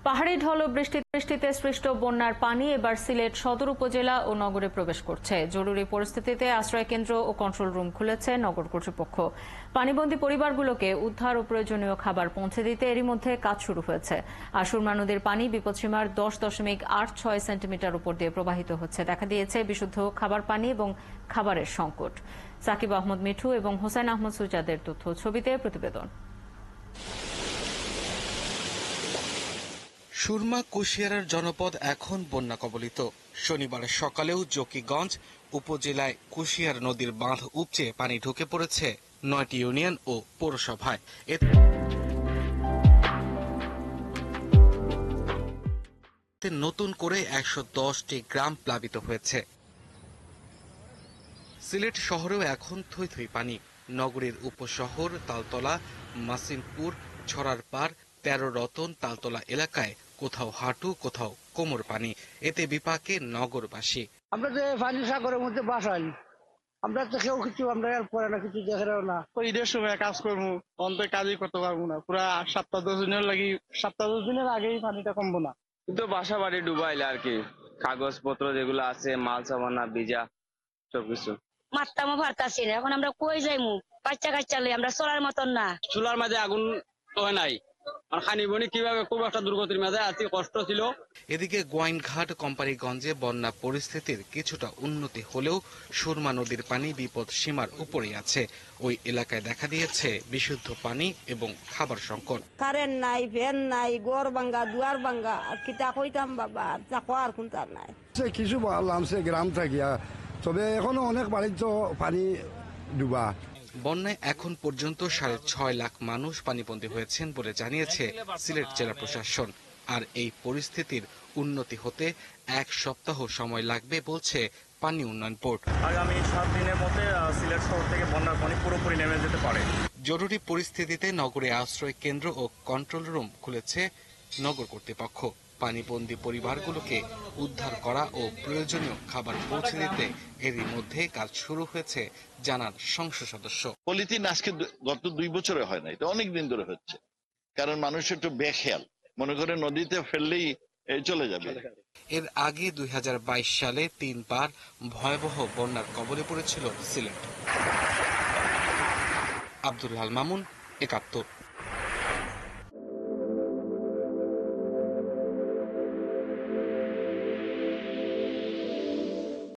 পাহাড়ি ঢল ও বৃষ্টিতে সৃষ্ট বন্যার পানি এবার সিলেট সদর উপজেলা ও নগরে প্রবেশ করছে। জরুরি পরিস্থিতিতে আশ্রয়কেন্দ্র ও কন্ট্রোল রুম খুলেছে নগর কর্তৃপক্ষ। পানিবন্দী পরিবারগুলোকে উদ্ধার ও প্রয়োজনীয় খাবার পৌঁছে দিতে এরই মধ্যে কাজ শুরু হয়েছে। আর সুরমা নদীর পানি বিপদসীমার 10.86 সেন্টিমিটার উপর দিয়ে প্রবাহিত হচ্ছে। দেখা দিয়েছে বিশুদ্ধ খাবার পানি এবং খাবারের সংকট। সাকিব আহমদ মিঠু এবং হোসেন আহমদ সুজাদের তথ্য ছবিতে প্রতিবেদন। সুরমা কুশিয়ারার জনপদ এখন বন্যা কবলিত। শনিবার সকালেও জকিগঞ্জ উপজেলায় কুশিয়ার নদীর বাঁধ উপচে পানি ঢুকে পড়েছে 9টি ইউনিয়ন ও পৌরসভায়। এতে নতুন করে 110টি গ্রাম প্লাবিত হয়েছে। সিলেট শহরেও এখন থই থই পানি। নগরীর উপশহর তালতলা, মাসিমপুর, ছড়ার পার, 13 রতন, তালতলা এলাকায় কোথাও হাঁটু কোথাও কোমর পানি। এতে বিপাকে নগরবাসী। আমরা যে পানি সাগরের মধ্যে বাসাই, আমরা তো কেউ কিছু আমরা পরে না, কিছু দেখে না। ঈদের সময় কাজ করবো, অন্তত কাজই করতে পারবো না। পুরা সপ্তাহ 10 দিনের আগেই পানিটা কমবো না। কিন্তু বাসা বাড়ি ডুবাইলে আর কি, কাগজপত্র যেগুলো আছে, মাল সামানা ভিজা সবকিছু। মারতামও পারতাছি না। এখন আমরা কই যাইমু? বাচ্চা কাচ্চা লই আমরা চলার মতন না। চুলার মাঝে আগুন তো নাই, আর খানিবনি কিভাবে, খুব একটা দুর্গতির মাঝে আছি, কষ্ট ছিল। এদিকে গোয়াইনঘাট কোম্পানিগঞ্জে বন্যা পরিস্থিতির কিছুটা উন্নতি হলেও সুরমা নদীর পানি বিপদ সীমার উপরেই আছে। ওই এলাকায় দেখা দিয়েছে বিশুদ্ধ পানি এবং খাবার সংকট। কারেন্ট নাই, ফ্যান নাই, ঘর ভাঙ্গা, দুয়ার ভাঙ্গা, কিতা কইতাম বাবা, আর কোনটা নাই। কিছু বললাম সে গ্রাম থাকিয়া, তবে এখনো অনেক বাড়িতে পানি ডুবা। বন্যায় এখন পর্যন্ত 6.5 লাখ মানুষ পানিবন্দী হয়েছেন বলে জানিয়েছে সিলেট জেলা প্রশাসন। আর এই পরিস্থিতির উন্নতি হতে 1 সপ্তাহ সময় লাগবে বলছে পানি উন্নয়ন বোর্ড। আগামী 7 দিনের মধ্যে সিলেট শহর থেকে বন্যার পানি পুরোপুরি নেমে যেতে পারে। জরুরি পরিস্থিতিতে নগরে আশ্রয় কেন্দ্র ও কন্ট্রোল রুম খুলেছে নগর কর্তৃপক্ষ। পানিবন্দী পরিবারগুলোকে উদ্ধার করা ও প্রয়োজনীয় খাবার পৌঁছে দিতে এরই মধ্যে কাজ শুরু হয়েছে জানান সংসদ সদস্য। পলিথিন আজকে গত 2 বছরে হয় না, এটা অনেক দিন ধরে হচ্ছে। কারণ মানুষ একটু বেখেয়াল, মনে করে নদীতে ফেললেই চলে যাবে। এর আগে 2022 সালে 3 বার ভয়াবহ বন্যার কবলে পড়েছিল সিলেট। আব্দুল হাল মামুন, 71।